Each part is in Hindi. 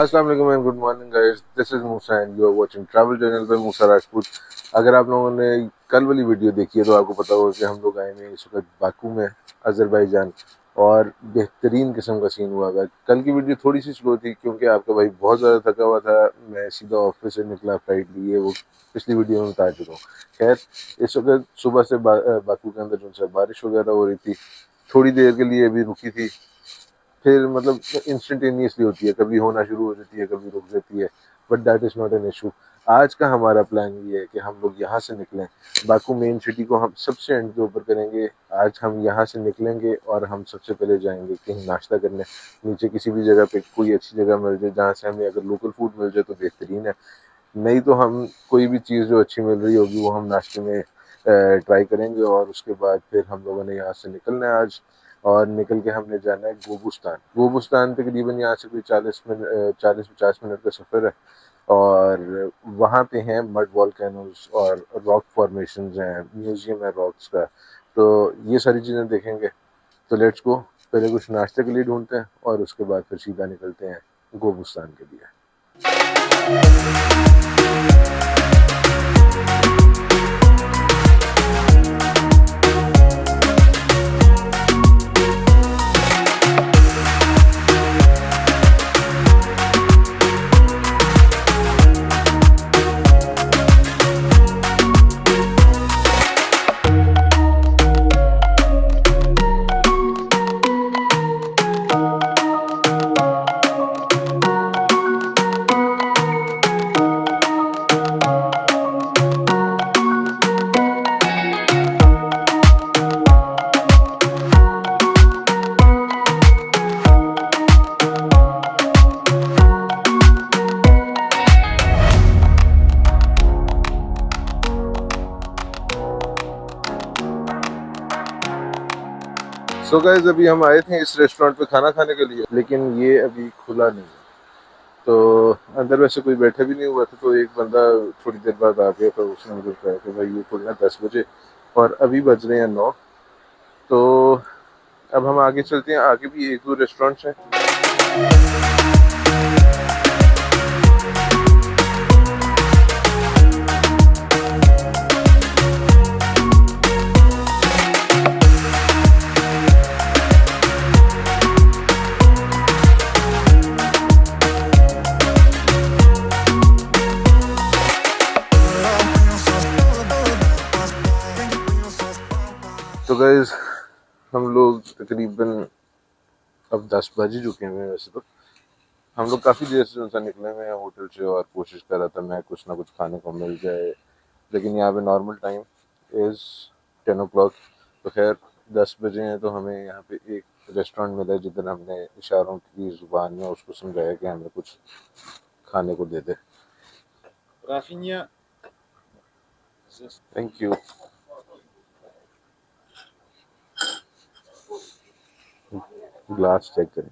अस्सलाम वालेकुम and good morning guys, this is Musa and you are watching travel channel पे मूसा राजपूत। अगर आप लोगों ने कल वाली वीडियो देखी है तो आपको पता होगा कि हम लोग आए हैं इस वक्त बाकू में, अजरबैजान। और बेहतरीन किस्म का सीन हुआ है। कल की वीडियो थोड़ी सी स्लो थी क्योंकि आपका भाई बहुत ज़्यादा थका हुआ था। मैं सीधा ऑफिस से निकला, फ्लाइट लिए, वो पिछली वीडियो में बता चुका हूँ। खैर, इस वक्त सुबह से बाकू के अंदर जो है बारिश वगैरह हो रही थी, थोड़ी देर के लिए अभी रुकी थी, फिर मतलब इंस्टेंटेनियसली होती है, कभी होना शुरू हो जाती है, कभी रुक जाती है। But that is not an issue. आज का हमारा प्लान ये है कि हम लोग यहाँ से निकलें, बाकू मेन सिटी को हम सबसे एंड के ऊपर करेंगे। आज हम यहाँ से निकलेंगे और हम सबसे पहले जाएंगे कहीं नाश्ता करने, नीचे किसी भी जगह पे कोई अच्छी जगह मिल जाए जहाँ से हमें अगर लोकल फूड मिल जाए तो बेहतरीन है, नहीं तो हम कोई भी चीज़ जो अच्छी मिल रही होगी वो हम नाश्ते में ट्राई करेंगे। और उसके बाद फिर हम लोगों ने यहाँ से निकलना है आज, और निकल के हमने जाना है गोबुस्तान। गोबुस्तान तकरीबन यहाँ से कोई 40-50 मिनट का सफ़र है। और वहाँ पे हैं मड वॉल्केनोज और रॉक फॉर्मेशंस हैं, म्यूजियम है रॉक्स का। तो ये सारी चीज़ें देखेंगे। तो लेट्स गो, पहले कुछ नाश्ते के लिए ढूंढते हैं और उसके बाद फिर सीधा निकलते हैं गोबुस्तान के लिए। सो गाइस, अभी हम आए थे इस रेस्टोरेंट पे खाना खाने के लिए, लेकिन ये अभी खुला नहीं है। तो अंदर वैसे कोई बैठा भी नहीं हुआ था, तो एक बंदा थोड़ी देर बाद आ गया, तो उसने मुझे कहा कि भाई ये खुलना 10 बजे और अभी बज रहे हैं 9। तो अब हम आगे चलते हैं, आगे भी एक दो रेस्टोरेंट्स हैं। तो गाइस, हम लोग तकरीबन अब 10 बज ही चुके हैं। वैसे तो हम लोग काफ़ी देर से उनसे निकले हुए हैं होटल से, और कोशिश कर रहा था मैं कुछ ना कुछ खाने को मिल जाए, लेकिन यहाँ पे नॉर्मल टाइम इज़ 10 o'clock। तो खैर 10 बजे हैं, तो हमें यहाँ पे एक रेस्टोरेंट मिला जिधर हमने इशारों की ज़ुबान में उसको समझाया कि हमें कुछ खाने को दे दे। Thank you. ग्लास चेक करें,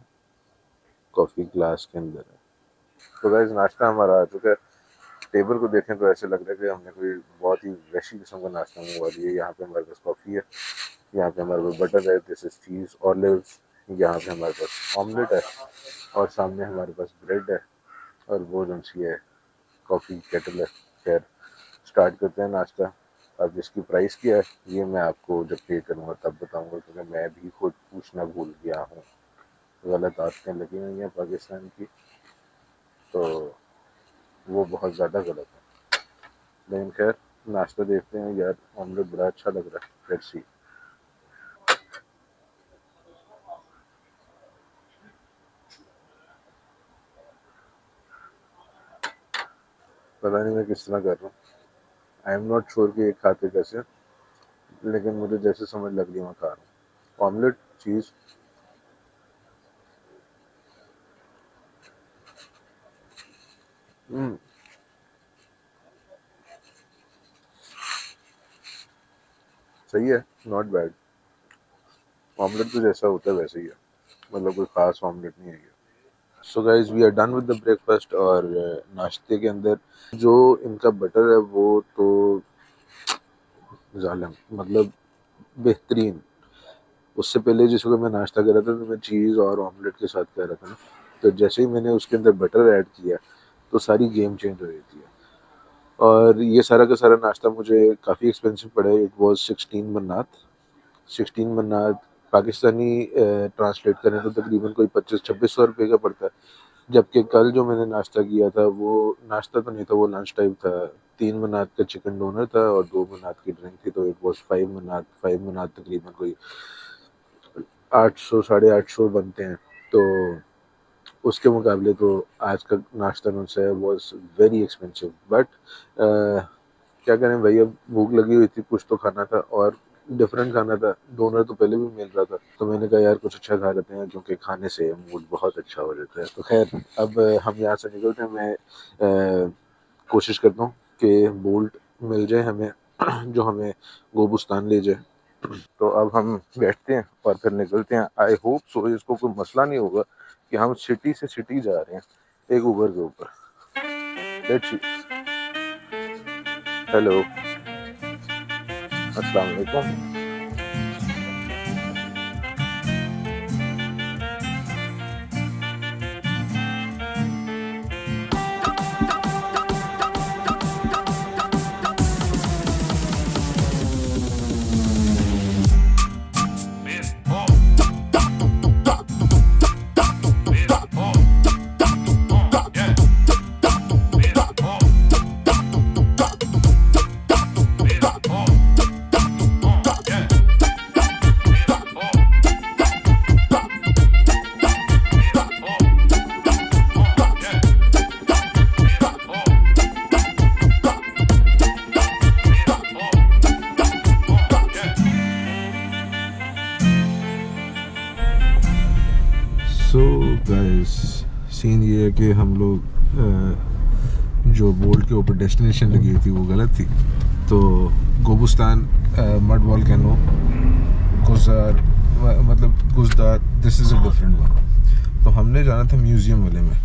कॉफ़ी ग्लास के अंदर है। तो गाइस, नाश्ता हमारा आ चुका है। टेबल को देखें तो ऐसे लग रहा है कि हमने कोई बहुत ही वैसी किस्म का नाश्ता मंगवा दिया। यहाँ पे हमारे पास कॉफ़ी है, यहाँ पे हमारे पास बटर है, दिस इज चीज़, ऑलिव्स, यहाँ पे हमारे पास ऑमलेट है, और सामने हमारे पास ब्रेड है, और वो जो सी है कॉफ़ी केटल है। खैर, स्टार्ट करते हैं नाश्ता। अब इसकी प्राइस क्या है ये मैं आपको जब पे करूँगा तब बताऊँगा, क्योंकि मैं भी खुद पूछना भूल गया हूँ। गलत आदतें लगी हुई हैं पाकिस्तान की, तो वो बहुत ज़्यादा गलत है। लेकिन खैर, नाश्ता देखते हैं। यार, ऑमलेट बड़ा अच्छा लग रहा है, लेट्स सी। पता नहीं मैं किस तरह कर रहा हूँ, आई एम नॉट श्योर कि ये खाते कैसे, लेकिन मुझे जैसे समझ लग रही है मैं खा रहा हूँ। ऑमलेट, चीज़, सही है, नॉट बैड। ऑमलेट तो जैसा होता है वैसे ही है, मतलब कोई ख़ास ऑमलेट नहीं है ये। So guys, we are done with the breakfast. और नाश्ते के अंदर जो इनका बटर है वो तो जालिम, मतलब बेहतरीन। उससे पहले जिस वक्त मैं नाश्ता कर रहा था तो मैं चीज़ और ऑमलेट के साथ कह रहा था ना, तो जैसे ही मैंने उसके अंदर बटर ऐड किया तो सारी गेम चेंज हो रही थी। और ये सारा का सारा नाश्ता मुझे काफ़ी एक्सपेंसिव पड़ा। इट वाज 16 मन्नात पाकिस्तानी ट्रांसलेट करें तो तकरीबन कोई 25-26 सौ रुपये का पड़ता है। जबकि कल जो मैंने नाश्ता किया था वो नाश्ता तो नहीं था, वो लंच टाइप था। 3 मन्नात का चिकन डोनर था और 2 मन्नात की ड्रिंक थी, तो इट वाज 5 मन्नात तकरीबन कोई 800 साढ़े 800 बनते हैं। तो उसके मुकाबले तो आज का नाश्ता जो है वाज वेरी एक्सपेंसिव। बट क्या करें भाई, अब भूख लगी हुई थी, कुछ तो खाना था और डिफरेंट खाना था। डोनर तो पहले भी मिल रहा था, तो मैंने कहा यार कुछ अच्छा खा लेते हैं, क्योंकि खाने से मूड बहुत अच्छा हो जाता है। तो खैर अब हम यहाँ से निकलते हैं। मैं कोशिश करता हूँ कि बोल्ट मिल जाए हमें जो हमें गोबुस्तान ले जाए। तो अब हम बैठते हैं और फिर निकलते हैं। आई होप सो इसको कोई मसला नहीं होगा कि हम सिटी से सिटी जा रहे हैं एक उबर के ऊपर। Let's see. हेलो, अस्सलाम वालेकुम। सो गाइस, सीन ये है कि हम लोग जो बोल्ट के ऊपर डेस्टिनेशन लगी हुई थी वो गलत थी। तो गोबुस्तान मड वॉल्केनो गुजार मतलब गुजदार, this is a different one. तो हमने जाना था म्यूज़ियम वाले में।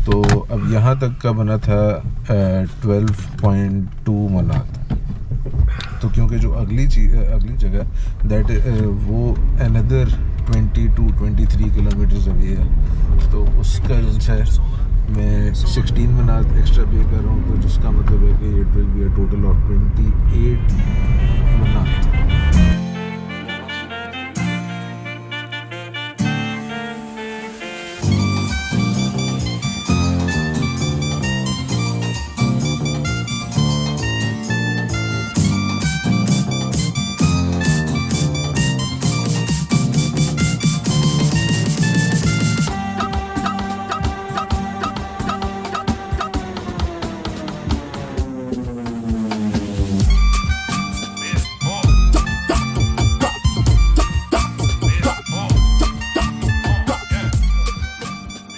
तो अब यहाँ तक का बना था 12.2 मनात। तो क्योंकि जो अगली जगह दैट वो अनदर 22-23 किलोमीटर्स अवे है, तो उसका जो है मैं 16 मनात एक्स्ट्रा पे कर रहा हूँ। तो जिसका मतलब है कि it will be a total of 28 मनात।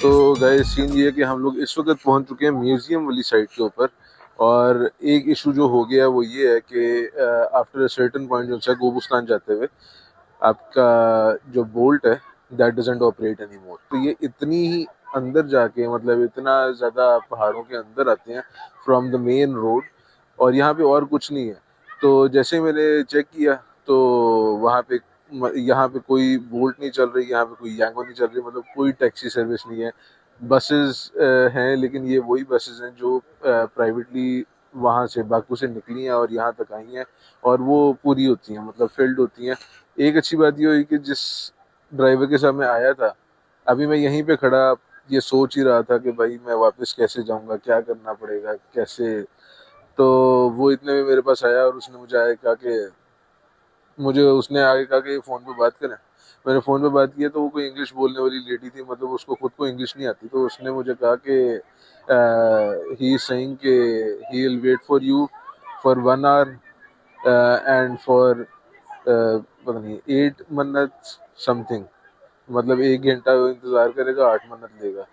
तो गाइस सीन ये है कि हम लोग इस वक्त पहुंच चुके हैं म्यूज़ियम वाली साइड के ऊपर। और एक इशू जो हो गया वो ये है कि आफ्टर अ सर्टेन पॉइंट जो है गोबुस्तान जाते हुए आपका जो बोल्ट है that doesn't operate any more. तो ये इतनी ही अंदर जाके, मतलब इतना ज़्यादा पहाड़ों के अंदर आते हैं फ्रॉम द मेन रोड, और यहाँ पे और कुछ नहीं है। तो जैसे मैंने चेक किया तो वहाँ पे यहाँ पे कोई बोल्ट नहीं चल रही, यहाँ पे कोई यांगो नहीं चल रही, मतलब कोई टैक्सी सर्विस नहीं है। बसेस हैं, लेकिन ये वही बसेस हैं जो प्राइवेटली वहाँ से बाकू से निकली हैं और यहाँ तक आई हैं, और वो पूरी होती हैं, मतलब फिल्ड होती हैं। एक अच्छी बात ये हुई कि जिस ड्राइवर के साथ मैं आया था, अभी मैं यहीं पे खड़ा ये सोच ही रहा था कि भाई मैं वापस कैसे जाऊंगा, क्या करना पड़ेगा, कैसे। तो वो इतने में मेरे पास आया और उसने मुझे आगे कहा कि फ़ोन पे बात करें। मैंने फ़ोन पे बात किया तो वो कोई इंग्लिश बोलने वाली लेडी थी, मतलब उसको खुद को इंग्लिश नहीं आती। तो उसने मुझे कहा कि ही इज़ सेइंग कि he will wait for you for 1 hour and for पता नहीं 8 मन्नत समथिंग, मतलब 1 घंटा वो इंतज़ार करेगा, 8 मन्नत लेगा।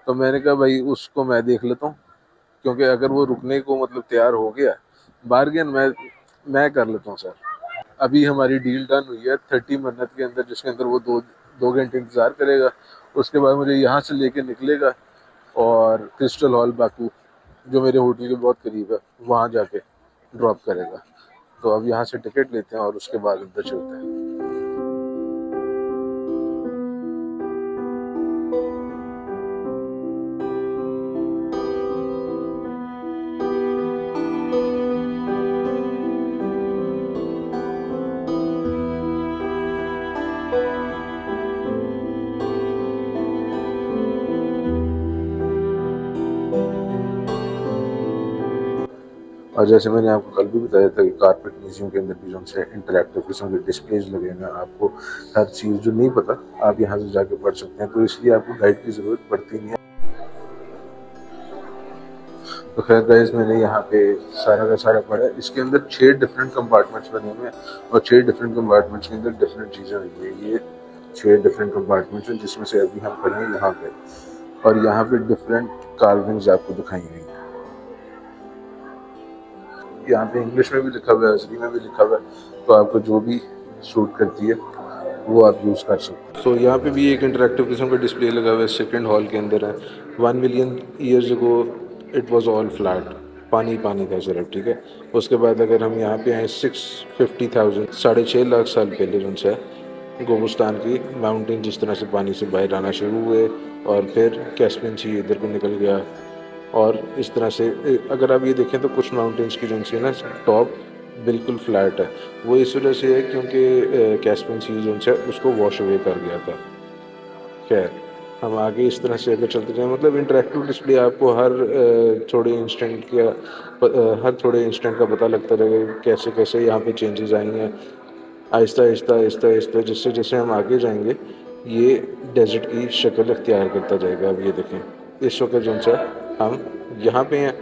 तो मैंने कहा भाई उसको मैं देख लेता हूँ, क्योंकि अगर वो रुकने को मतलब तैयार हो गया, बार्गेन मैं कर लेता हूँ सर। अभी हमारी डील डन हुई है 30 मन्नत के अंदर, जिसके अंदर वो 2 घंटे इंतज़ार करेगा। उसके बाद मुझे यहाँ से लेके निकलेगा और क्रिस्टल हॉल बाकू, जो मेरे होटल के बहुत करीब है, वहाँ जाके ड्रॉप करेगा। तो अब यहाँ से टिकट लेते हैं और उसके बाद अंदर चलते हैं। और जैसे मैंने आपको कल भी बताया था कि कारपेट म्यूजियम के अंदर भी जो से इंटरैक्टिव किस्म के डिस्प्लेज लगे हैं, आपको हर चीज़ जो नहीं पता आप यहाँ से जाके पढ़ सकते हैं, तो इसलिए आपको गाइड की ज़रूरत पड़ती नहीं है। तो खैर गाइस, मैंने यहाँ पे सारा का सारा पढ़ा। इसके अंदर 6 डिफरेंट कंपार्टमेंट्स बने हुए हैं और 6 डिफरेंट कंपार्टमेंट्स के अंदर डिफरेंट चीज़ें हुई हैं। ये 6 डिफरेंट कंपार्टमेंट्स हैं जिसमें से अभी हम पढ़े यहाँ पे, और यहाँ पे डिफरेंट कार्विंग्स आपको दिखाई गई हैं। यहाँ पे इंग्लिश में भी लिखा हुआ है, अरबी में भी लिखा हुआ है, तो आपको जो भी सूट करती है वो आप यूज़ कर सकते हैं। तो यहाँ पे भी एक इंटरेक्टिव किस्म का डिस्प्ले लगा हुआ है, सेकंड हॉल के अंदर है। 1 million years ago it was all flat, पानी पानी था सिर्फ, ठीक है। उसके बाद अगर हम यहाँ पे आए 650,000 6.5 लाख साल पहले जो है गोबुस्तान की माउंटेन जिस तरह से पानी से बाहर आना शुरू हुए और फिर कैस्पियन सी इधर को निकल गया, और इस तरह से अगर आप ये देखें तो कुछ माउंटेन्स की जो सी है ना टॉप बिल्कुल फ्लैट है। वो इस वजह से है क्योंकि कैस्पियन सी जो है उसको वॉश अवे कर गया था। खैर, हम आगे इस तरह से अगर चलते जाएं, मतलब इंटरेक्टिव डिस्प्ले आपको हर थोड़े इंस्टेंट हर थोड़े इंस्टेंट का पता लगता रहेगा कैसे कैसे यहाँ पे चेंजेस आई हैं आहिस्ता आहिस्ता आहिस्ता आहिस्ता। जैसे जैसे हम आगे जाएंगे ये डेजर्ट की शक्ल अख्तियार करता जाएगा। अब ये देखें, इस वक्त जो सा हम यहाँ पे हैं,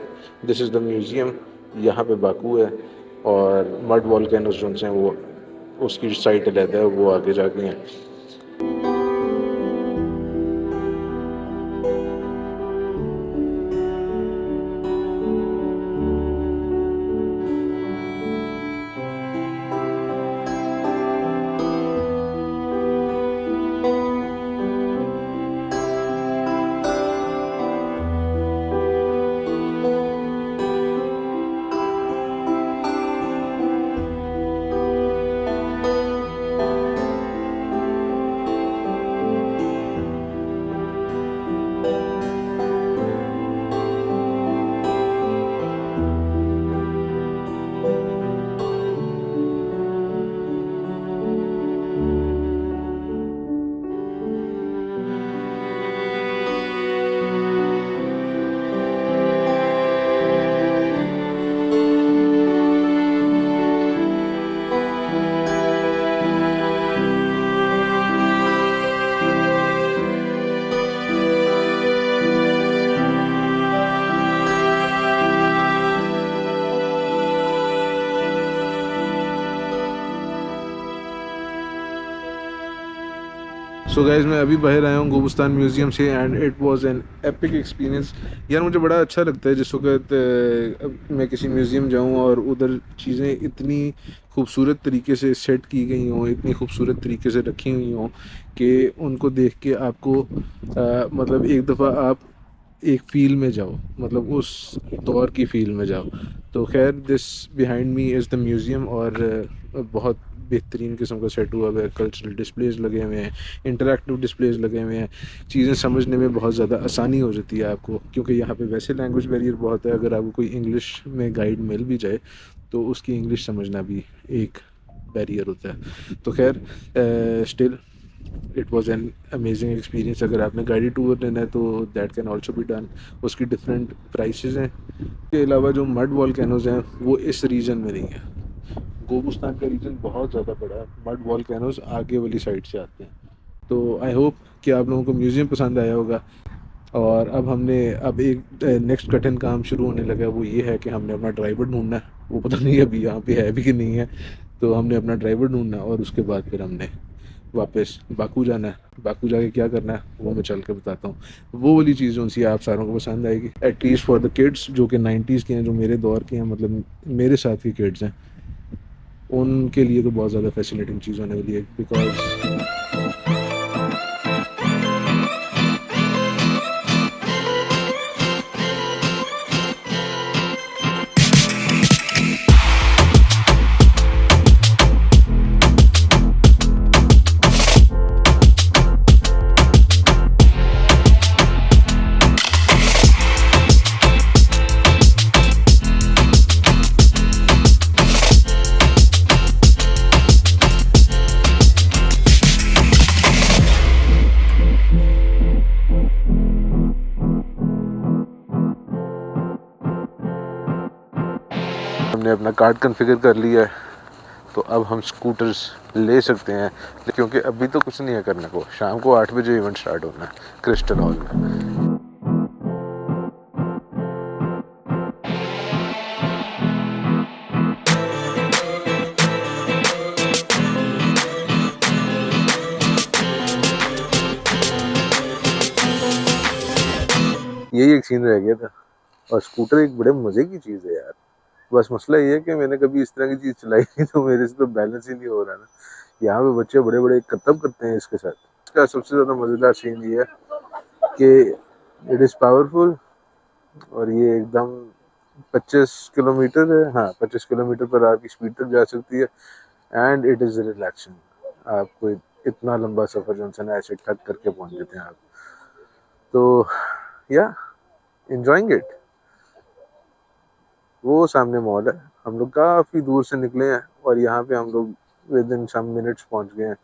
दिस इज़ द म्यूज़ियम, यहाँ पे बाकू है, और मड वॉल्केनोस जो हैं वो उसकी साइट अलग है, वो आगे जाके हैं। सो गाइज़, मैं अभी बाहर आया हूँ गोबुस्तान म्यूज़ियम से and it was an epic experience. यार मुझे बड़ा अच्छा लगता है जिस वक्त मैं किसी म्यूज़ियम जाऊँ और उधर चीज़ें इतनी खूबसूरत तरीके से सेट की गई हों, इतनी खूबसूरत तरीके से रखी हुई हों कि उनको देख के आपको मतलब एक दफ़ा आप एक फ़ील में जाओ, मतलब उस दौर की फ़ील में जाओ। तो खैर, this behind me is the museum, और बहुत बेहतरीन किस्म का सेट हुआ हुआ है। कल्चरल डिस्प्लेज लगे हुए हैं, इंटरैक्टिव डिस्प्लेज लगे हुए हैं। चीज़ें समझने में बहुत ज़्यादा आसानी हो जाती है आपको, क्योंकि यहाँ पे वैसे लैंग्वेज बैरियर बहुत है। अगर आपको कोई इंग्लिश में गाइड मिल भी जाए तो उसकी इंग्लिश समझना भी एक बैरियर होता है। तो खैर, still it was an amazing experience. अगर आपने गाइडेड टूर लेना है तो that can also be done. उसकी डिफरेंट प्राइसेस हैं। इसके अलावा जो मड वॉल्केनोज हैं वो इस रीजन में नहीं है। गोबुस्तान का रीजन बहुत ज़्यादा बड़ा है, मड वॉल्केनोज आगे वाली साइड से आते हैं। तो आई होप कि आप लोगों को म्यूज़ियम पसंद आया होगा। और अब एक नेक्स्ट कठिन काम शुरू होने लगा है, वो ये है कि हमने अपना ड्राइवर ढूंढना है। वो पता नहीं अभी यहाँ पे है भी कि नहीं है, तो हमने अपना ड्राइवर ढूंढना है और उसके बाद फिर हमने वापस बाकू जाना है। बाकू जाके क्या करना है वो मैं चल के बताता हूँ। वो वाली चीज़ जो सी आप सारों को पसंद आएगी, एटलीस्ट फॉर द किड्स जो कि 90s के हैं, जो मेरे दौर के हैं, मतलब मेरे साथ के किड्स हैं, उनके लिए तो बहुत ज़्यादा फैसिनेटिंग चीज़ होने वाली है। बिकॉज हमने अपना कार्ड कॉन्फ़िगर कर लिया है, तो अब हम स्कूटर्स ले सकते हैं, क्योंकि अभी तो कुछ नहीं है करने को। शाम को 8 बजे इवेंट स्टार्ट होना है क्रिस्टल हॉल में। यही एक सीन रह गया था। और स्कूटर एक बड़े मज़े की चीज़ है यार। बस मसला ये है कि मैंने कभी इस तरह की चीज़ चलाई नहीं, तो मेरे से तो बैलेंस ही नहीं हो रहा ना। यहाँ पे बच्चे बड़े बड़े करतब करते हैं इसके साथ। इसका सबसे ज़्यादा मज़ेदार सीन ये है कि इट इज़ पावरफुल, और ये एकदम 25 किलोमीटर है, हाँ 25 किलोमीटर पर आवर की स्पीड तक जा सकती है। And it is relaxing. आपको इतना लंबा सफ़र जो है ना ऐसे ठग करके पहुँच जाते हैं आप। तो या एंजॉइंग इट। वो सामने मॉल है, हम लोग काफ़ी दूर से निकले हैं और यहाँ पे हम लोग विद इन सम मिनट्स पहुँच गए हैं।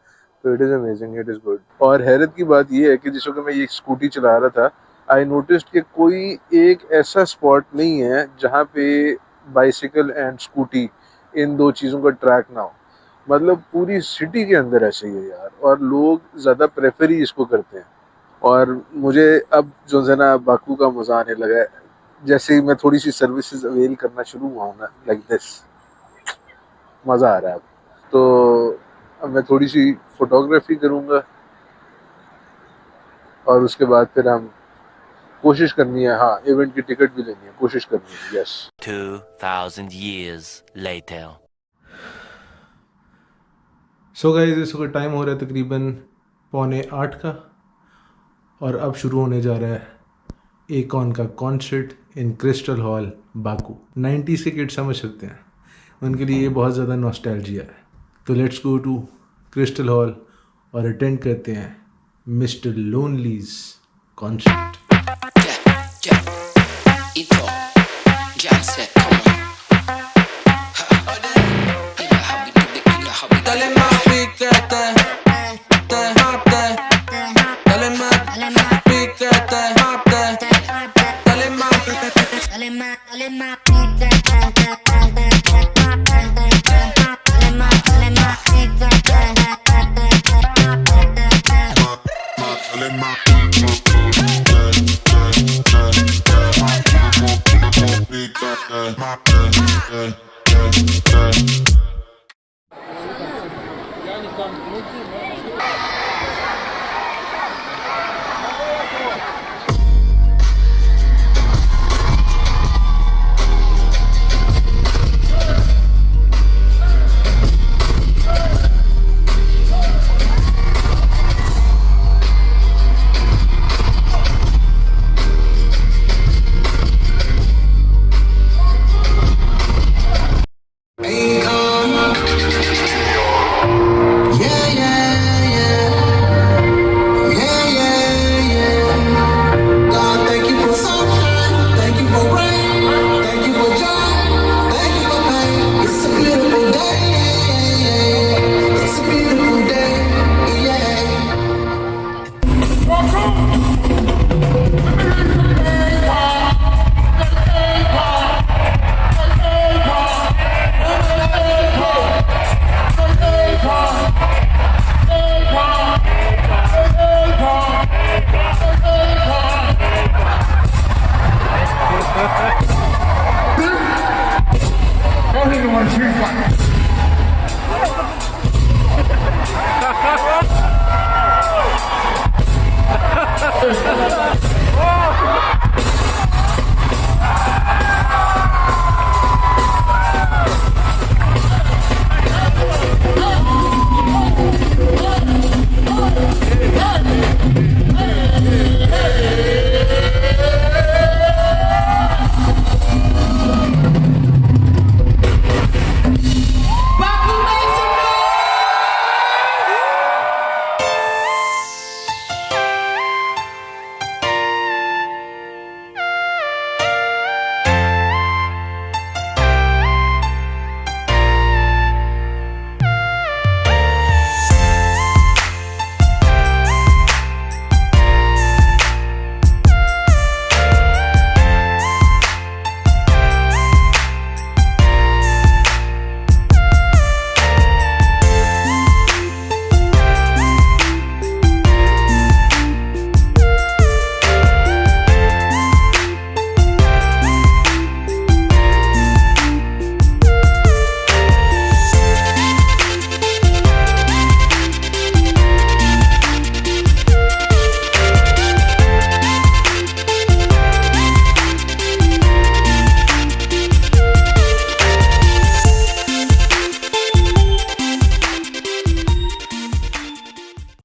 तो it is amazing, it is good. और हैरत की बात ये है कि जिस वक्त मैं ये स्कूटी चला रहा था, आई नोटिस्ड कि कोई एक ऐसा स्पॉट नहीं है जहाँ पे बाइसिकल एंड स्कूटी इन दो चीज़ों का ट्रैक ना हो। मतलब पूरी सिटी के अंदर ऐसे ही है यार, और लोग ज़्यादा प्रेफर ही इसको करते हैं। और मुझे अब जो है ना बाकू का मज़ा आने लगा है, जैसे ही मैं थोड़ी सी सर्विसेज अवेल करना शुरू हुआ हूँ ना, लाइक दिस, मज़ा आ रहा है अब। तो अब मैं थोड़ी सी फोटोग्राफी करूँगा और उसके बाद फिर हम कोशिश करनी है, हाँ इवेंट की टिकट भी लेनी है, कोशिश करनी है। Yes. 2000 years later. So guys, इस वक्त टाइम हो रहा है तकरीबन 7:45 का, और अब शुरू होने जा रहा है एकॉन का कॉन्सर्ट इन क्रिस्टल हॉल बाकू। 90s के किड समझ सकते हैं, उनके लिए ये बहुत ज़्यादा नॉस्टैल्जिया है। तो let's go to Crystal Hall और अटेंड करते हैं मिस्टर लोनलीज कॉन्सर्ट। Everyone,